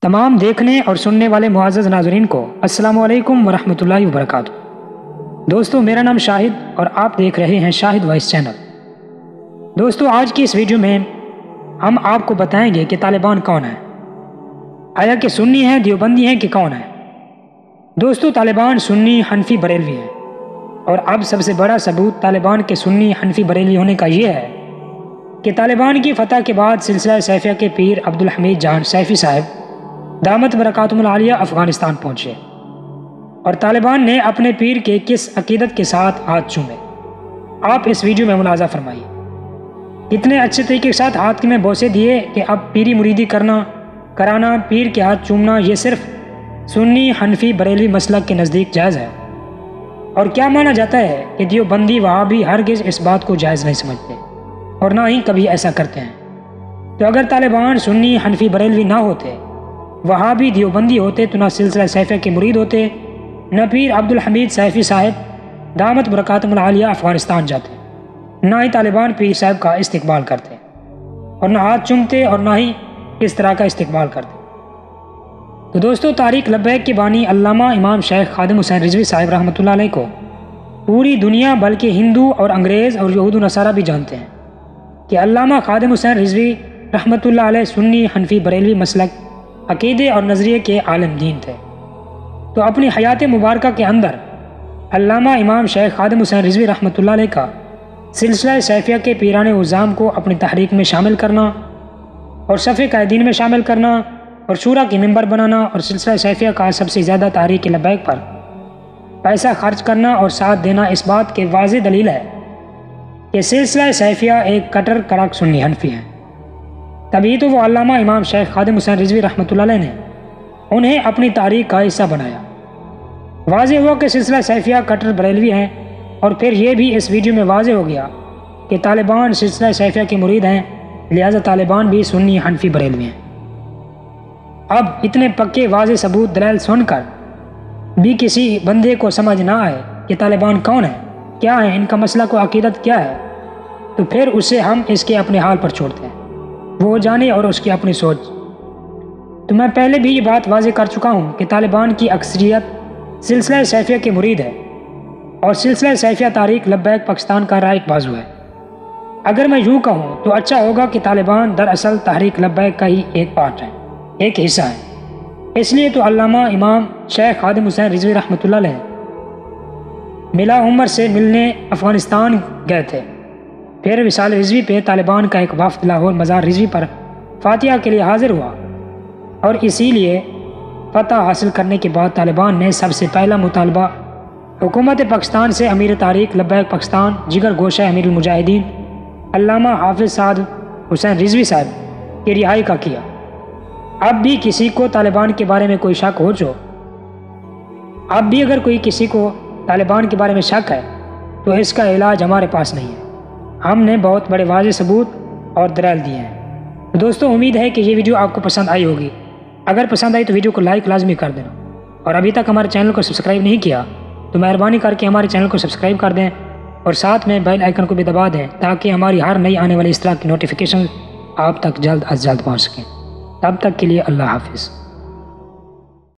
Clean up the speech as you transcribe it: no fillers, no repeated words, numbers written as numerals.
تمام دیکھنے اور سننے والے معزز ناظرین کو السلام علیکم ورحمۃ اللہ وبرکاتہ۔ دوستو، میرا نام شاہد اور آپ دیکھ رہے ہیں شاہد وائس چینل۔ دوستو، آج کی اس ویڈیو میں ہم آپ کو بتائیں گے کہ طالبان کون ہے، آیا کہ سنی ہیں، دیوبندی ہیں کہ کون ہے۔ دوستو، طالبان سنی حنفی بریلوی ہیں، اور اب سب سے بڑا ثبوت طالبان کے سنی حنفی بریلوی ہونے کا یہ ہے کہ طالبان کی فتح کے بعد سلسلہ سیفیہ کے پیر عبدالحمید جان سیفی صاحب دامت برکاتہم العالیہ افغانستان پہنچے، اور طالبان نے اپنے پیر کے کس عقیدت کے ساتھ ہاتھ چومے، آپ اس ویڈیو میں ملاحظہ فرمائیے۔ کتنے اچھے طریقے کے ساتھ ہاتھ میں بوسے دیے کہ اب پیری مریدی کرانا، پیر کے ہاتھ چومنا، یہ صرف سنی حنفی بریلوی مسلک کے نزدیک جائز ہے، اور کیا مانا جاتا ہے کہ دیوبندی وہابی ہرگز اس بات کو جائز نہیں سمجھتے اور نہ ہی کبھی ایسا کرتے ہیں۔ تو اگر طالبان سنی حنفی بریلوی نہ ہوتے، وہابی دیوبندی ہوتے، تو نہ سلسلہ سیفیہ کے مرید ہوتے، نہ پیر عبدالحمید سیفی صاحب دامت برکاتہم العالیہ افغانستان جاتے، نہ ہی طالبان پیر صاحب کا استقبال کرتے، اور نہ ہاتھ چومتے، اور نہ ہی اس طرح کا استقبال کرتے۔ تو دوستو، تحریک لبیک کے بانی علامہ امام شیخ خادم حسین رضوی صاحب رحمۃ اللہ علیہ کو پوری دنیا بلکہ ہندو اور انگریز اور یہود و نصارہ بھی جانتے ہیں کہ علامہ خادم حسین رضوی رحمۃ اللہ علیہ سنی حنفی بریلوی مسلک عقیدے اور نظریے کے عالم دین تھے۔ تو اپنی حیات مبارکہ کے اندر علامہ امام شیخ خادم حسین رضوی رحمۃ اللہ علیہ کا سلسلہ سیفیہ کے پیران عظام کو اپنی تحریک میں شامل کرنا، اور صف قائدین میں شامل کرنا، اور شورا کی ممبر بنانا، اور سلسلہ سیفیہ کا سب سے زیادہ تحریک لبیک پر پیسہ خرچ کرنا اور ساتھ دینا، اس بات کے واضح دلیل ہے کہ سلسلہ سیفیہ ایک کٹر کڑک سنی حنفی ہے۔ تبھی تو وہ علامہ امام شیخ خادم حسین رضوی رحمۃ اللہ علیہ نے انہیں اپنی تاریخ کا حصہ بنایا۔ واضح ہوا کہ سلسلہ سیفیہ کٹر بریلوی ہیں، اور پھر یہ بھی اس ویڈیو میں واضح ہو گیا کہ طالبان سلسلہ سیفیہ کے مرید ہیں، لہذا طالبان بھی سنی حنفی بریلوی ہیں۔ اب اتنے پکے واضح ثبوت دلائل سن کر بھی کسی بندے کو سمجھ نہ آئے کہ طالبان کون ہیں، کیا ہیں، ان کا مسئلہ کو عقیدت کیا ہے، تو پھر اسے ہم اس کے اپنے حال پر چھوڑتے ہیں، وہ جانے اور اس کی اپنی سوچ۔ تو میں پہلے بھی یہ بات واضح کر چکا ہوں کہ طالبان کی اکثریت سلسلہ سیفیہ کے مرید ہے، اور سلسلہ سیفیہ تحریک لبیک پاکستان کا ایک بازو ہے۔ اگر میں یوں کہوں تو اچھا ہوگا کہ طالبان دراصل تحریک لبیک کا ہی ایک پارٹ ہے، ایک حصہ ہے۔ اس لیے تو علامہ امام شیخ خادم حسین رضوی رحمۃ اللہ علیہ ملا عمر سے ملنے افغانستان گئے تھے، پھر وصال رضوی پہ طالبان کا ایک وفد لاہور مزار رضوی پر فاتحہ کے لیے حاضر ہوا، اور اسی لیے فتح حاصل کرنے کے بعد طالبان نے سب سے پہلا مطالبہ حکومت پاکستان سے امیر تحریک لبیک پاکستان جگر گوشہ امیر المجاہدین علامہ حافظ سعد حسین رضوی صاحب کی رہائی کا کیا۔ اب بھی کسی کو طالبان کے بارے میں کوئی شک ہو اب بھی اگر کوئی کسی کو طالبان کے بارے میں شک ہے تو اس کا علاج ہمارے پاس نہیں ہے، ہم نے بہت بڑے واضح ثبوت اور دلائل دیے ہیں۔ دوستو، امید ہے کہ یہ ویڈیو آپ کو پسند آئی ہوگی۔ اگر پسند آئی تو ویڈیو کو لائک لازمی کر دینا، اور ابھی تک ہمارے چینل کو سبسکرائب نہیں کیا تو مہربانی کر کے ہمارے چینل کو سبسکرائب کر دیں، اور ساتھ میں بیل آئیکن کو بھی دبا دیں تاکہ ہماری ہر نئی آنے والی اس طرح کی نوٹیفیکیشن آپ تک جلد از جلد پہنچ سکیں۔ تب تک کے لیے اللہ حافظ۔